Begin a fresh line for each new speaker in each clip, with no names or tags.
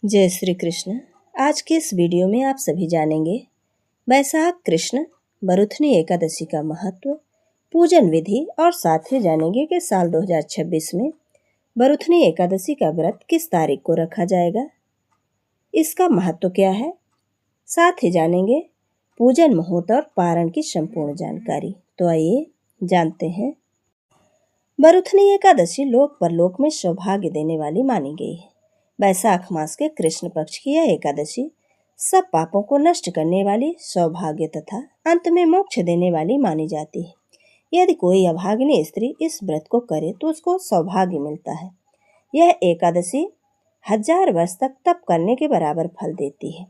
जय श्री कृष्ण। आज के इस वीडियो में आप सभी जानेंगे वैशाख कृष्ण बरुथनी एकादशी का महत्व, पूजन विधि और साथ ही जानेंगे कि साल 2026 में बरुथनी एकादशी का व्रत किस तारीख को रखा जाएगा, इसका महत्व क्या है। साथ ही जानेंगे पूजन मुहूर्त और पारण की संपूर्ण जानकारी। तो आइए जानते हैं। बरुथनी एकादशी लोक परलोक में सौभाग्य देने वाली मानी गई है। वैशाख मास के कृष्ण पक्ष की यह एकादशी सब पापों को नष्ट करने वाली, सौभाग्य तथा अंत में मोक्ष देने वाली मानी जाती है। यदि कोई अभागिनी स्त्री इस व्रत को करे तो उसको सौभाग्य मिलता है। यह एकादशी 1000 वर्ष तक तप करने के बराबर फल देती है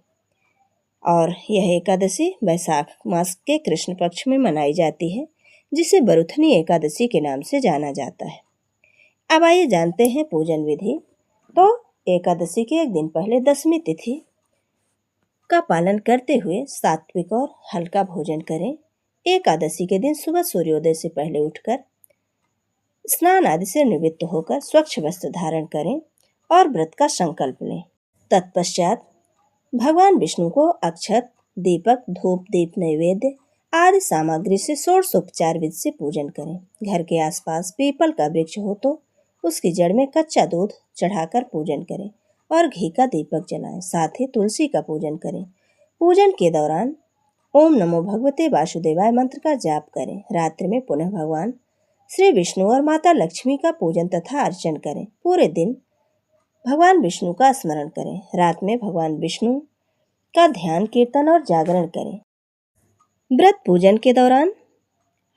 और यह एकादशी वैशाख मास के कृष्ण पक्ष में मनाई जाती है, जिसे बरुथनी एकादशी के नाम से जाना जाता है। अब आइए जानते हैं पूजन विधि। तो एकादशी के एक दिन पहले दशमी तिथि का पालन करते हुए सात्विक और हल्का भोजन करें। एकादशी के दिन सुबह सूर्योदय से पहले उठकर स्नान आदि से निवृत्त होकर स्वच्छ वस्त्र धारण करें और व्रत का संकल्प लें। तत्पश्चात भगवान विष्णु को अक्षत, दीपक, धूप, दीप, नैवेद्य आदि सामग्री से षोडशोपचार विधि से पूजन करें। घर के आसपास पीपल का वृक्ष हो तो उसकी जड़ में कच्चा दूध चढ़ाकर पूजन करें और घी का दीपक जलाएं। साथ ही तुलसी का पूजन करें। पूजन के दौरान ओम नमो भगवते वासुदेवाय मंत्र का जाप करें। रात्रि में पुनः भगवान श्री विष्णु और माता लक्ष्मी का पूजन तथा अर्चन करें। पूरे दिन भगवान विष्णु का स्मरण करें। रात में भगवान विष्णु का ध्यान, कीर्तन और जागरण करें। व्रत पूजन के दौरान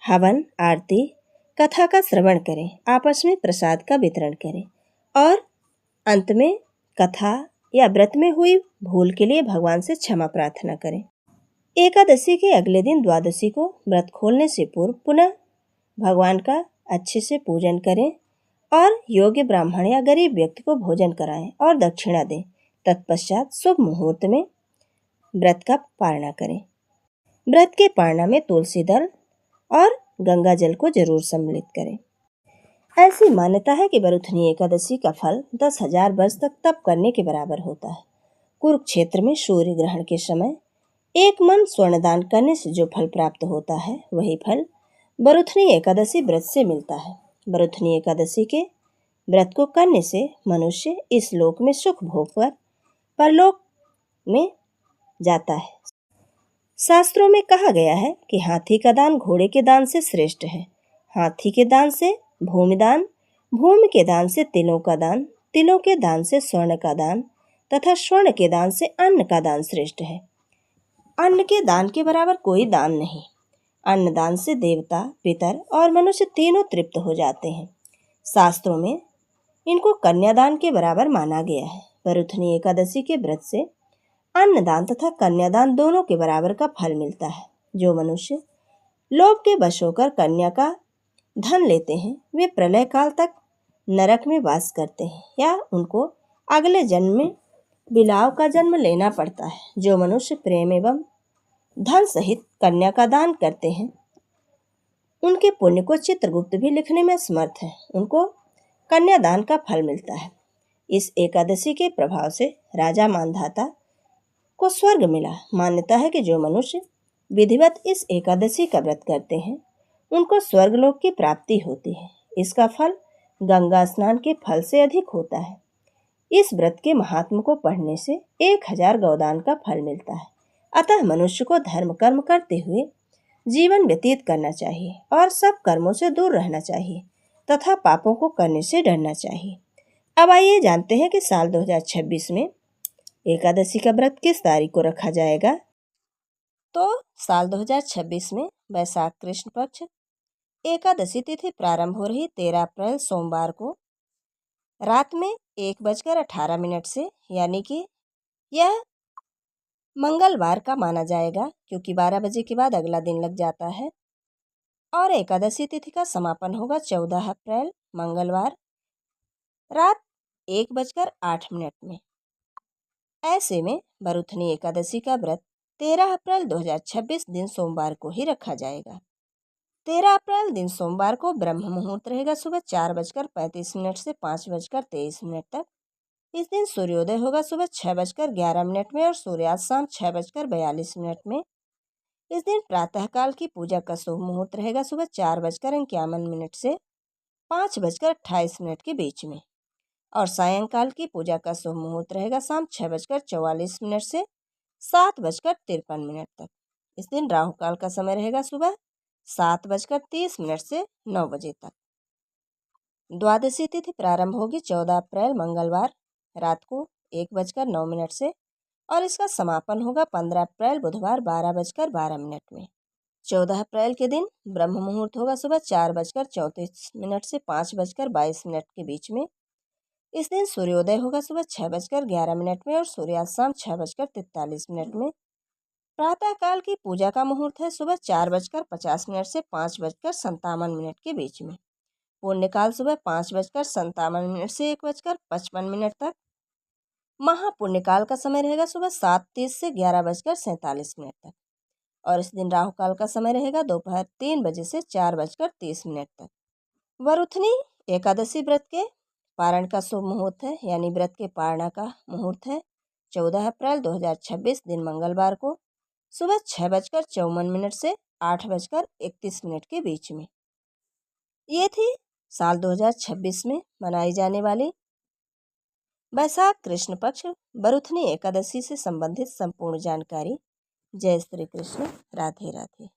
हवन, आरती, कथा का श्रवण करें। आपस में प्रसाद का वितरण करें और अंत में कथा या व्रत में हुई भूल के लिए भगवान से क्षमा प्रार्थना करें। एकादशी के अगले दिन द्वादशी को व्रत खोलने से पूर्व पुनः भगवान का अच्छे से पूजन करें और योग्य ब्राह्मण या गरीब व्यक्ति को भोजन कराएं और दक्षिणा दें। तत्पश्चात शुभ मुहूर्त में व्रत का पारणा करें। व्रत के पारणा में तुलसी दल और गंगा जल को जरूर सम्मिलित करें। ऐसी मान्यता है कि बरुथनी एकादशी का फल 10,000 वर्ष तक तप करने के बराबर होता है। कुरुक्षेत्र में सूर्य ग्रहण के समय एक मन स्वर्णदान करने से जो फल प्राप्त होता है, वही फल बरुथनी एकादशी व्रत से मिलता है। बरुथनी एकादशी के व्रत को करने से मनुष्य इस लोक में सुख भोगकर परलोक में जाता है। शास्त्रों में कहा गया है कि हाथी का दान घोड़े के दान से श्रेष्ठ है। हाथी के दान से भूमिदान, भूमि के दान से तिलों का दान, तिलों के दान से स्वर्ण का दान तथा स्वर्ण के दान से अन्न का दान श्रेष्ठ है। अन्न के दान के बराबर कोई दान नहीं। अन्न दान से देवता, पितर और मनुष्य तीनों तृप्त हो जाते हैं। शास्त्रों में इनको कन्यादान के बराबर माना गया है। बरुथनी एकादशी के व्रत से अन्नदान तथा कन्यादान दोनों के बराबर का फल मिलता है। जो मनुष्य लोभ के वश होकर कन्या का धन लेते हैं, वे प्रलय काल तक नरक में वास करते हैं या उनको अगले जन्म में बिलाव का जन्म लेना पड़ता है। जो मनुष्य प्रेम एवं धन सहित कन्या का दान करते हैं, उनके पुण्य को चित्रगुप्त भी लिखने में समर्थ है। उनको कन्यादान का फल मिलता है। इस एकादशी के प्रभाव से राजा मानधाता को स्वर्ग मिला। मान्यता है कि जो मनुष्य विधिवत इस एकादशी का व्रत करते हैं, उनको स्वर्गलोक की प्राप्ति होती है। इसका फल गंगा स्नान के फल से अधिक होता है। इस व्रत के महात्म को पढ़ने से 1000 गौदान का फल मिलता है। अतः मनुष्य को धर्म कर्म करते हुए जीवन व्यतीत करना चाहिए और सब कर्मों से दूर रहना चाहिए तथा पापों को करने से डरना चाहिए। अब आइए जानते हैं कि साल 2026 में एकादशी का व्रत किस तारीख को रखा जाएगा। तो साल 2026 में वैशाख कृष्ण पक्ष एकादशी तिथि प्रारंभ हो रही 13 अप्रैल सोमवार को रात में 1:18 से, यानी कि यह मंगलवार का माना जाएगा क्योंकि 12 बजे के बाद अगला दिन लग जाता है। और एकादशी तिथि का समापन होगा 14 अप्रैल मंगलवार रात 1:08 में। ऐसे में बरुथनी एकादशी का व्रत 13 अप्रैल 2026 दिन सोमवार को ही रखा जाएगा। 13 अप्रैल दिन सोमवार को ब्रह्म मुहूर्त रहेगा सुबह 4:35 से 5:23 तक इस दिन सूर्योदय होगा सुबह 6:11 में और सूर्यास्त शाम 6:42 में। इस दिन प्रातःकाल की पूजा का शुभ मुहूर्त रहेगा सुबह 4:51 से 5:28 के बीच में, और सायंकाल की पूजा का शुभ मुहूर्त रहेगा शाम 6:44 से 7:53 तक। इस दिन राहु काल का समय रहेगा सुबह 7:30 से 9 बजे तक। द्वादशी तिथि प्रारंभ होगी 14 अप्रैल मंगलवार रात को 1:09 से, और इसका समापन होगा 15 अप्रैल बुधवार 12:12 में। 14 अप्रैल के दिन ब्रह्म मुहूर्त होगा सुबह 4:34 से 5:22 के बीच में। इस दिन सूर्योदय होगा सुबह 6:11 में और सूर्यास्त शाम 6:43 में। प्रातःकाल की पूजा का मुहूर्त है सुबह 4:50 से 5:57 के बीच में। पुण्यकाल सुबह 5:57 से 1:55 तक। महापुण्यकाल का समय रहेगा सुबह 7:30 से 11:47 तक, और इस दिन राहु काल का समय रहेगा दोपहर 3 बजे से 4:30 तक। वरुथनी एकादशी व्रत के पारण का शुभ मुहूर्त है, यानी व्रत के पारणा का मुहूर्त है 14 अप्रैल 2026 दिन मंगलवार को सुबह 6:54 से 8:31 के बीच में। ये थी साल 2026 में मनाई जाने वाली वैशाख कृष्ण पक्ष वरुथनी एकादशी से संबंधित संपूर्ण जानकारी। जय श्री कृष्ण। राधे राधे।